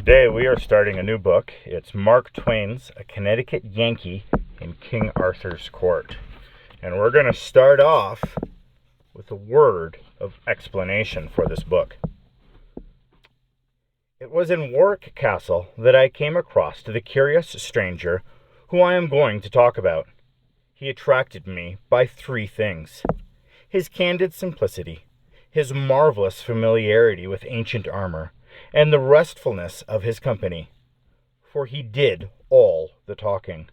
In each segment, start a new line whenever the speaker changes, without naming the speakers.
Today we are starting a new book. It's Mark Twain's A Connecticut Yankee in King Arthur's Court. And we're going to start off with a word of explanation for this book. It was in Warwick Castle that I came across the curious stranger who I am going to talk about. He attracted me by three things: his candid simplicity, his marvelous familiarity with ancient armor, and the restfulness of his company, for he did all the talking.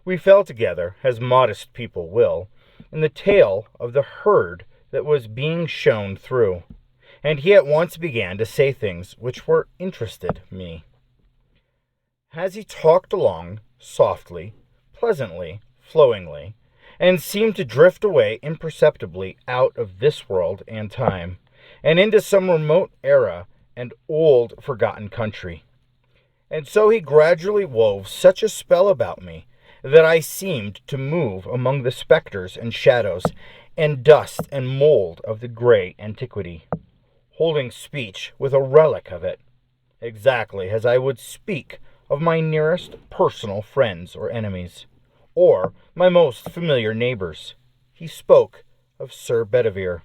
We fell together, as modest people will, in the tail of the herd that was being shown through, and he at once began to say things which were interested me. As he talked along, softly, pleasantly, flowingly, and seemed to drift away imperceptibly out of this world and time, and into some remote era and old forgotten country. And so he gradually wove such a spell about me that I seemed to move among the specters and shadows and dust and mold of the gray antiquity, holding speech with a relic of it, exactly as I would speak of my nearest personal friends or enemies, or my most familiar neighbors. He spoke of Sir Bedivere,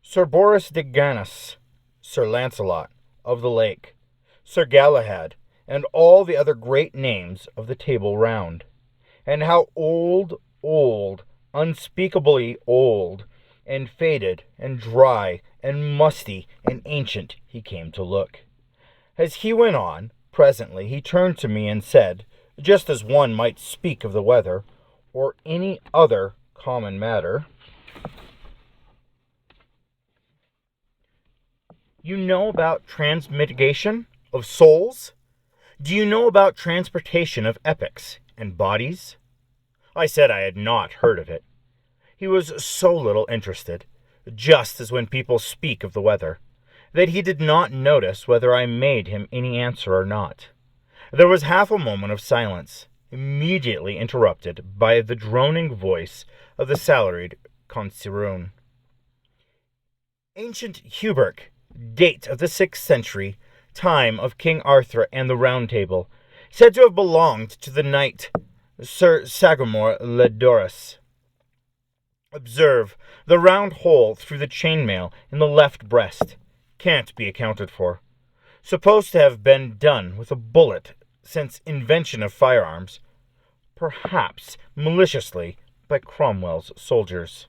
Sir Boris de Gannis, Sir Lancelot of the Lake, Sir Galahad, and all the other great names of the Table Round, and how old, unspeakably old, and faded, and dry, and musty, and ancient he came to look. As he went on, presently he turned to me and said, just as one might speak of the weather, or any other common matter, "You know about transmigration of souls? Do you know about transportation of epochs and bodies?" I said I had not heard of it. He was so little interested, just as when people speak of the weather, that he did not notice whether I made him any answer or not. There was half a moment of silence, immediately interrupted by the droning voice of the salaried Consiroon. "Ancient Hubert, date of the 6th century, time of King Arthur and the Round Table, said to have belonged to the knight Sir Sagramore le Doris. Observe the round hole through the chainmail in the left breast. Can't be accounted for. Supposed to have been done with a bullet since invention of firearms, perhaps maliciously by Cromwell's soldiers."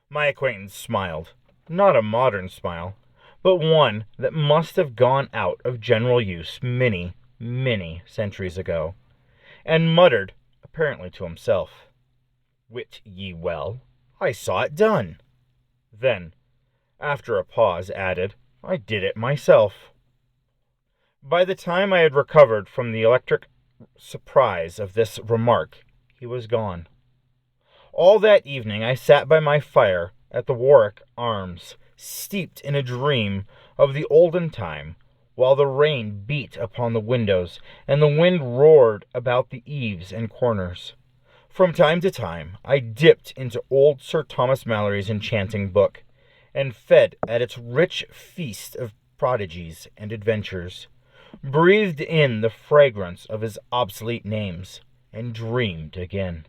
My acquaintance smiled, not a modern smile, but one that must have gone out of general use many, many centuries ago, and muttered, apparently to himself, "Wit ye well, I saw it done." Then, after a pause, added, "I did it myself." By the time I had recovered from the electric surprise of this remark, he was gone. All that evening I sat by my fire at the Warwick Arms, steeped in a dream of the olden time, while the rain beat upon the windows and the wind roared about the eaves and corners. From time to time I dipped into old Sir Thomas Malory's enchanting book, and fed at its rich feast of prodigies and adventures, breathed in the fragrance of his obsolete names, and dreamed again.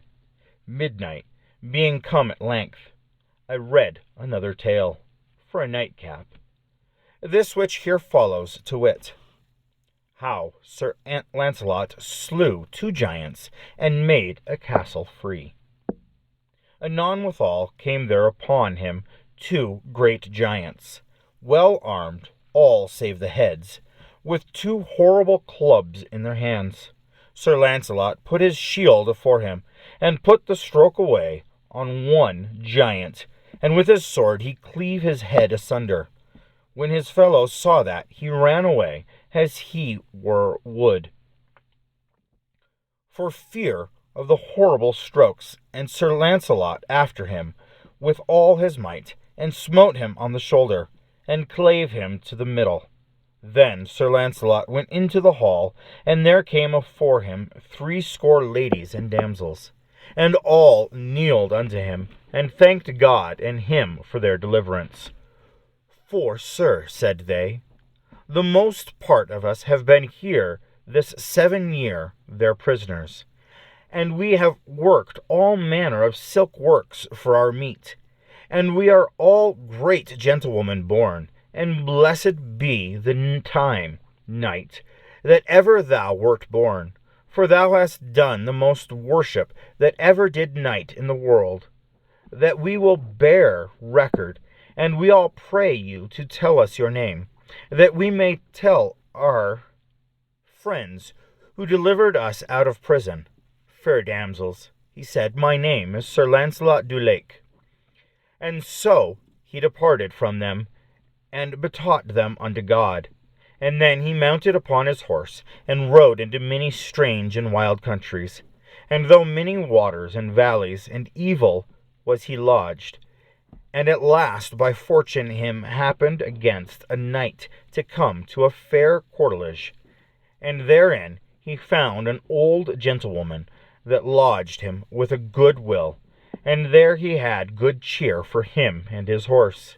Midnight being come at length, I read another tale, for a nightcap. This which here follows, to wit, how Sir Lancelot slew 2 giants, and made a castle free. Anon withal came there upon him 2 great giants, well armed, all save the heads, with 2 horrible clubs in their hands. Sir Lancelot put his shield afore him, and put the stroke away on one giant, and with his sword he cleave his head asunder. When his fellow saw that, he ran away as he were wood, for fear of the horrible strokes, and Sir Lancelot after him with all his might, and smote him on the shoulder, and clave him to the middle. Then Sir Lancelot went into the hall, and there came afore him 80 ladies and damsels, and all kneeled unto him, and thanked God and him for their deliverance. "For, sir," said they, The most part of us have been here this 7 year their prisoners, and we have worked all manner of silk works for our meat. And we are all great gentlewomen born, and blessed be the time, knight, that ever thou wert born, for thou hast done the most worship that ever did knight in the world, that we will bear record, and we all pray you to tell us your name, that we may tell our friends who delivered us out of prison. Fair damsels, he said, my name is Sir Launcelot du Lake. And so he departed from them, and betaught them unto God. And then he mounted upon his horse, and rode into many strange and wild countries. And through many waters and valleys, and evil was he lodged. And at last by fortune him happened against a knight to come to a fair courtelage. And therein he found an old gentlewoman that lodged him with a good will, and there he had good cheer for him and his horse.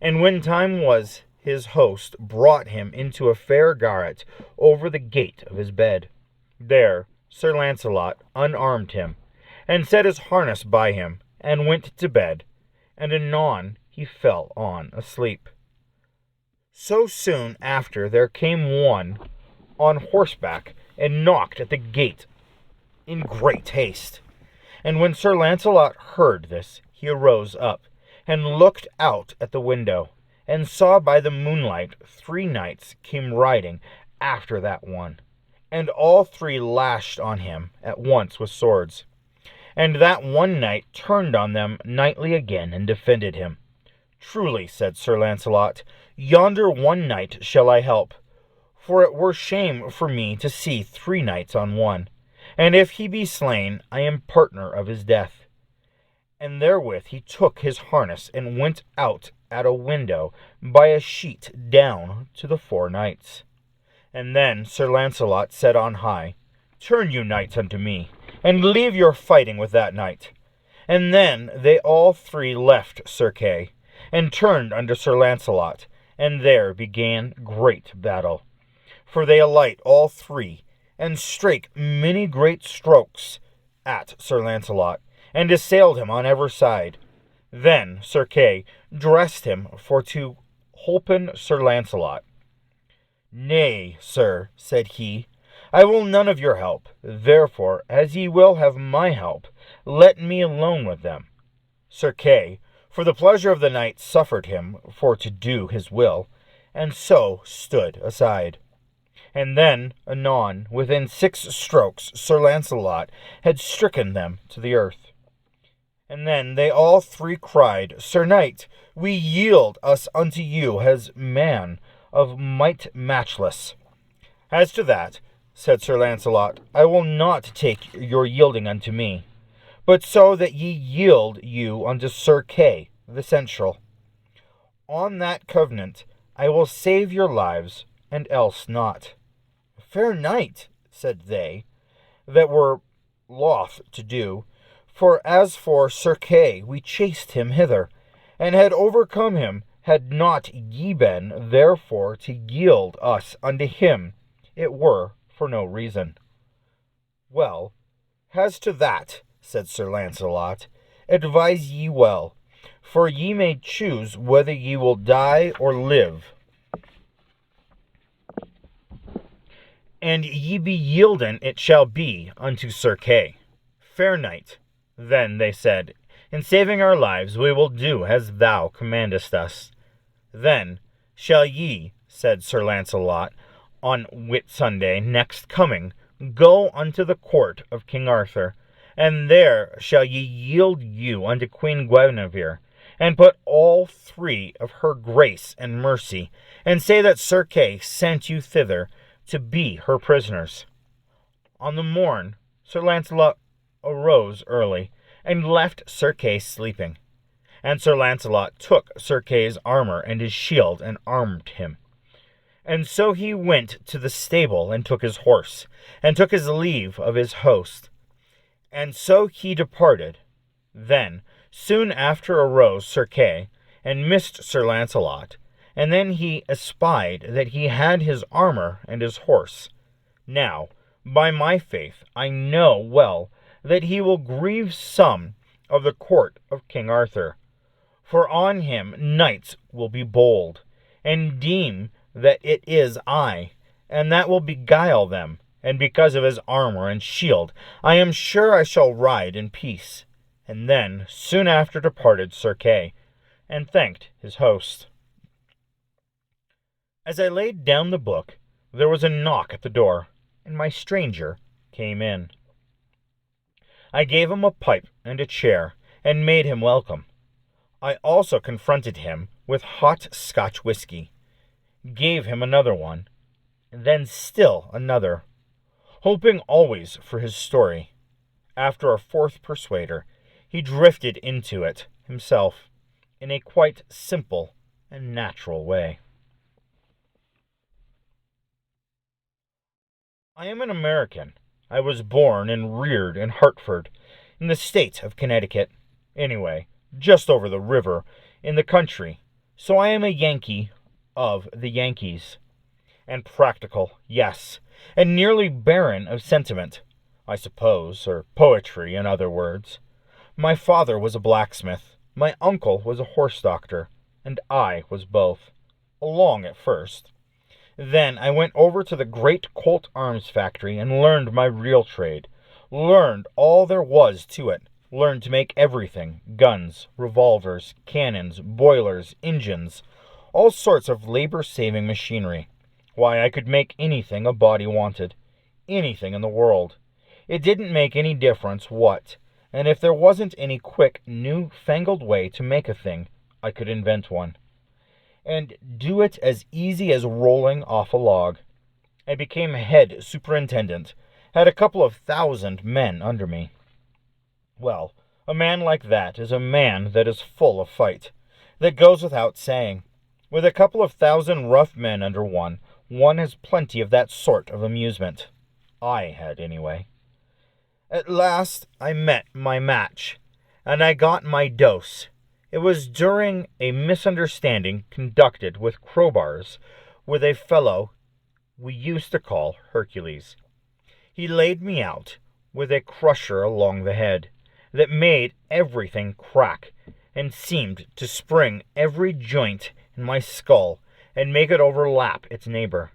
And when time was, his host brought him into a fair garret over the gate of his bed. There Sir Launcelot unarmed him, and set his harness by him, and went to bed, and anon he fell on asleep. So soon after there came one on horseback, and knocked at the gate in great haste. And when Sir Launcelot heard this, he arose up, and looked out at the window, and saw by the moonlight 3 knights came riding after that one, and all 3 lashed on him at once with swords. And that one knight turned on them knightly again, and defended him. Truly, said Sir Launcelot, yonder one knight shall I help, for it were shame for me to see 3 knights on one, and if he be slain, I am partner of his death. And therewith he took his harness, and went out at a window by a sheet down to the 4 knights. And then Sir Launcelot said on high, Turn you knights unto me, and leave your fighting with that knight. And then they all 3 left Sir Kay, and turned unto Sir Launcelot, and there began great battle. For they alight all 3, and strake many great strokes at Sir Launcelot, and assailed him on every side. Then Sir Kay dressed him for to holpen Sir Launcelot. Nay, sir, said he, I will none of your help. Therefore, as ye will have my help, let me alone with them. Sir Kay, for the pleasure of the knight, suffered him for to do his will, and so stood aside. And then, anon, within 6 strokes, Sir Launcelot had stricken them to the earth. And then they all 3 cried, Sir Knight, we yield us unto you as man of might matchless. As to that, said Sir Launcelot, I will not take your yielding unto me, but so that ye yield you unto Sir Kay the seneschal. On that covenant I will save your lives, and else not. Fair knight, said they, that were loth to do, for as for Sir Kay, we chased him hither, and had overcome him, had not ye been therefore to yield us unto him, it were for no reason. Well, as to that, said Sir Launcelot, advise ye well, for ye may choose whether ye will die or live. And ye be yielden it shall be unto Sir Kay. Fair knight, then they said, in saving our lives we will do as thou commandest us. Then shall ye, said Sir Launcelot, on Whitsunday next coming, go unto the court of King Arthur, and there shall ye yield you unto Queen Guinevere, and put all 3 of her grace and mercy, and say that Sir Kay sent you thither to be her prisoners. On the morn Sir Launcelot arose early, and left Sir Kay sleeping. And Sir Launcelot took Sir Kay's armor and his shield, and armed him. And so he went to the stable, and took his horse, and took his leave of his host. And so he departed. Then soon after arose Sir Kay, and missed Sir Launcelot, and then he espied that he had his armor and his horse. Now, by my faith, I know well that he will grieve some of the court of King Arthur. For on him knights will be bold, and deem that it is I, and that will beguile them, and because of his armor and shield, I am sure I shall ride in peace. And then soon after departed Sir Kay, and thanked his host. As I laid down the book, there was a knock at the door, and my stranger came in. I gave him a pipe and a chair, and made him welcome. I also confronted him with hot Scotch whiskey, gave him another one, and then still another, hoping always for his story. After a fourth persuader, he drifted into it himself, in a quite simple and natural way. I am an American. I was born and reared in Hartford, in the state of Connecticut. Anyway, just over the river, in the country. So I am a Yankee of the Yankees. And practical, yes, and nearly barren of sentiment, I suppose, or poetry, in other words. My father was a blacksmith, my uncle was a horse doctor, and I was both. Along at first. Then I went over to the great Colt Arms factory and learned my real trade, learned all there was to it, learned to make everything, guns, revolvers, cannons, boilers, engines, all sorts of labor-saving machinery. Why, I could make anything a body wanted, anything in the world. It didn't make any difference what, and if there wasn't any quick, new-fangled way to make a thing, I could invent one. And do it as easy as rolling off a log. I became head superintendent, had a couple of 1,000 men under me. Well, a man like that is a man that is full of fight. That goes without saying. With a couple of 1,000 rough men under one has plenty of that sort of amusement. I had, anyway. At last I met my match, and I got my dose. It was during a misunderstanding conducted with crowbars with a fellow we used to call Hercules. He laid me out with a crusher along the head that made everything crack and seemed to spring every joint in my skull and make it overlap its neighbor.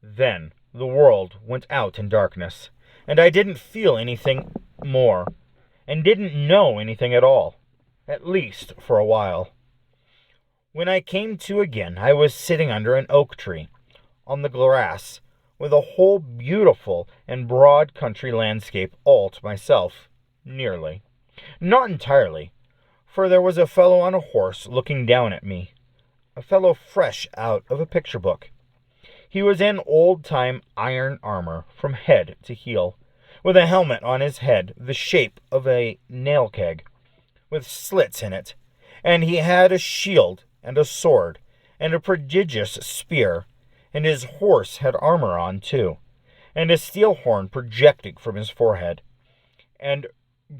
Then the world went out in darkness, and I didn't feel anything more, and didn't know anything at all, at least for a while. When I came to again, I was sitting under an oak tree, on the grass, with a whole beautiful and broad country landscape all to myself, nearly. Not entirely, for there was a fellow on a horse looking down at me, a fellow fresh out of a picture book. He was in old-time iron armor from head to heel, with a helmet on his head the shape of a nail keg, with slits in it, and he had a shield and a sword and a prodigious spear, and his horse had armor on too, and a steel horn projecting from his forehead, and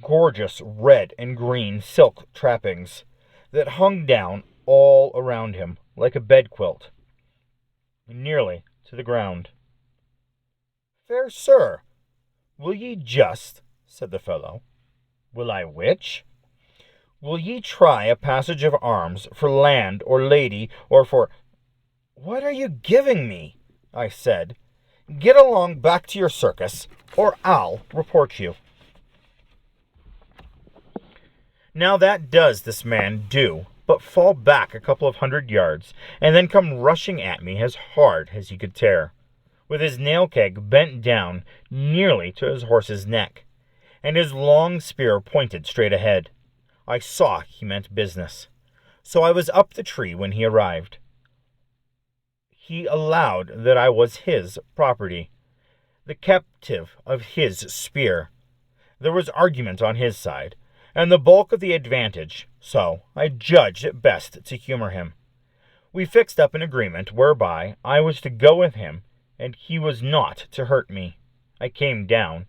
gorgeous red and green silk trappings that hung down all around him like a bedquilt, nearly to the ground. "Fair sir, will ye just," said the fellow. "Will I which?" "Will ye try a passage of arms for land or lady or for—" "What are you giving me?" I said. "Get along back to your circus, or I'll report you." Now that does this man do but fall back a couple of 100 yards, and then come rushing at me as hard as he could tear, with his nail keg bent down nearly to his horse's neck, and his long spear pointed straight ahead. I saw he meant business, so I was up the tree when he arrived. He allowed that I was his property, the captive of his spear. There was argument on his side, and the bulk of the advantage, so I judged it best to humor him. We fixed up an agreement whereby I was to go with him, and he was not to hurt me. I came down,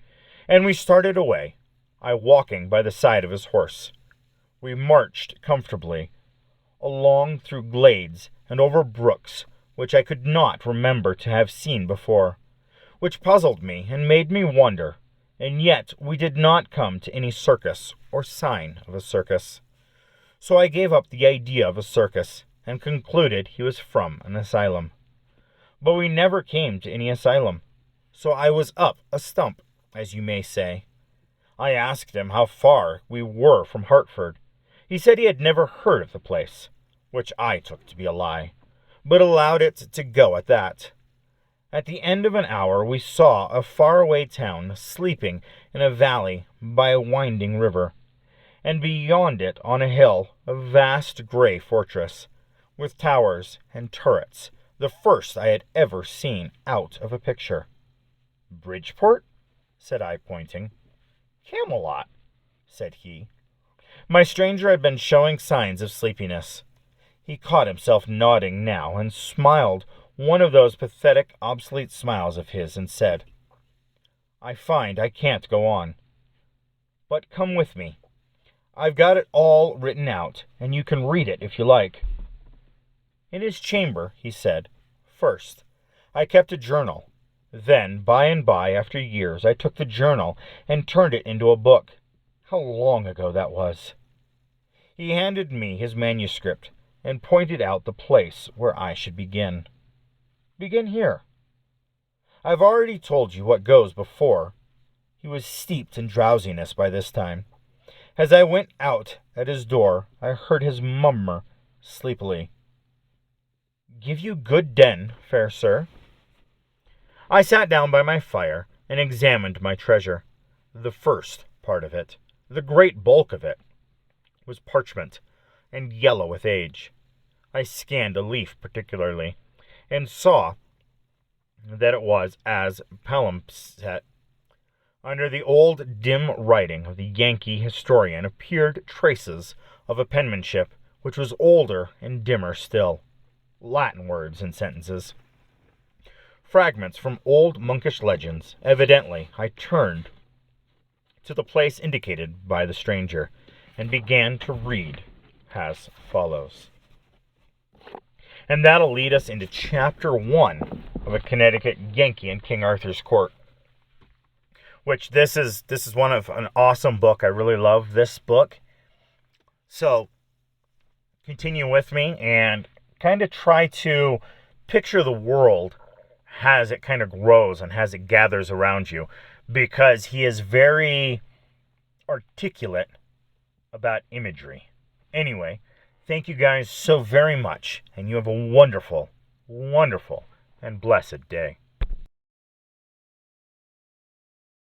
and we started away, I walking by the side of his horse. We marched comfortably along through glades and over brooks, which I could not remember to have seen before, which puzzled me and made me wonder, and yet we did not come to any circus or sign of a circus. So I gave up the idea of a circus, and concluded he was from an asylum. But we never came to any asylum, so I was up a stump, as you may say. I asked him how far we were from Hartford. He said he had never heard of the place, which I took to be a lie, but allowed it to go at that. At the end of an hour we saw a faraway town sleeping in a valley by a winding river, and beyond it on a hill a vast gray fortress, with towers and turrets, the first I had ever seen out of a picture. "Bridgeport?" said I, pointing. "Camelot," said he. My stranger had been showing signs of sleepiness. He caught himself nodding now, and smiled one of those pathetic, obsolete smiles of his, and said, "I find I can't go on. But come with me. I've got it all written out, and you can read it if you like." In his chamber, he said, first, I kept a journal. Then, by and by, after years, I took the journal and turned it into a book. How long ago that was! He handed me his manuscript, and pointed out the place where I should begin. "Begin here." I've already told you what goes before. He was steeped in drowsiness by this time. As I went out at his door, I heard his murmur sleepily, "Give you good den, fair sir." I sat down by my fire and examined my treasure. The first part of it, the great bulk of it, was parchment, and yellow with age. I scanned a leaf particularly, and saw that it was as palimpsest. Under the old dim writing of the Yankee historian appeared traces of a penmanship which was older and dimmer still, Latin words and sentences. Fragments from old monkish legends. Evidently, I turned to the place indicated by the stranger, and began to read as follows. And that'll lead us into Chapter 1 of A Connecticut Yankee in King Arthur's Court. Which this is one of an awesome book. I really love this book. So, continue with me and kind of try to picture the world as it kind of grows and as it gathers around you, because he is very articulate about imagery. Anyway, thank you guys so very much, and you have a wonderful, wonderful, and blessed day.